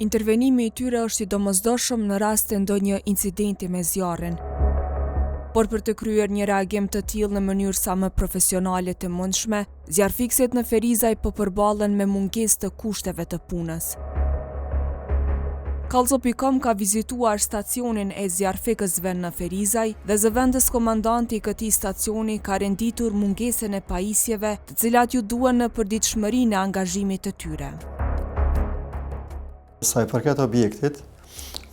Intervenimi i tyre është i domosdoshëm në rast të ndonjë incidenti me zjarrin. Por për të kryer një reagim të tillë në mënyrë sa më profesionale të mundshme, zjarfikësit në Ferizaj po përballen me mungesë të kushteve të punës. Kallzo.com ka vizituar stacionin e zjarfikësve në Ferizaj dhe zëvendës komandanti i këtij stacioni ka renditur mungesën e pajisjeve, të cilat ju duhen në përditshmërinë e angazhimit të tyre. Sa i përket objektit,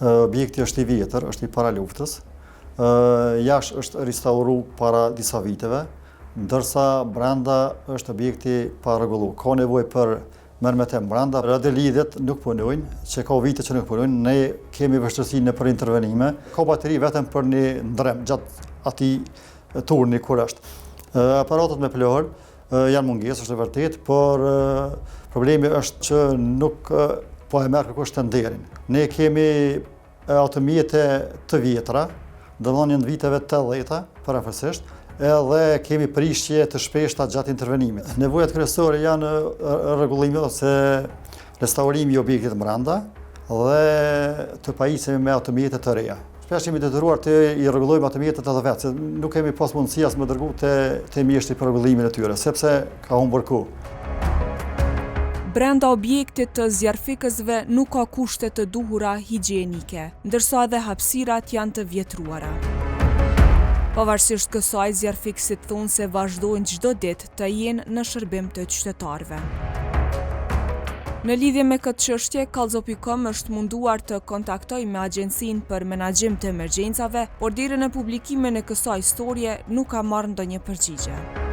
objekti është i vjetër, është i para luftës. Jashtë është restauruar para disa viteve, ndërsa brenda është objekti pa rregulluar. Ka nevojë për mërmetem brenda, radiolidhet nuk punojnë, që ka vite që nuk punojnë, ne kemi vështirësi në për intervenime. Ka bateri vetëm për një ndrem gjatë atij turni kur është. Aparatet me plorë janë mungesë, është e vërtet, por problemi është që nuk po e merr kërkush tenderin. Ne kemi automjete të vjetra, domthonë në viteve të 80-ta, parafërsisht, edhe kemi prishje të shpeshta gjatë intervenimit. Nevojat kryesore janë rregullimi ose restaurimi i objektit brenda dhe të pajisemi me automjete të reja. Shpesh jemi detyruar të i rregullojmë automjetet edhe vetë, se nuk kemi pas mundësi as më dërgu te mjeshtri për rregullimin e tyre, sepse ka humbur kohë. Brenda objektit të zjarfikësve nuk ka kushte të duhura higjienike, ndërsa edhe hapësirat janë të vjetruara. Pavarësisht kësaj, zjarfikësit thonë se vazhdojnë çdo ditë të jenë në shërbim të qytetarëve. Në lidhje me këtë çështje, Kallzo.com është munduar të kontaktojë me Agjencinë për Menaxhim të Emergjencave, por deri në publikimin e kësaj historie nuk ka marrë ndonjë përgjigje.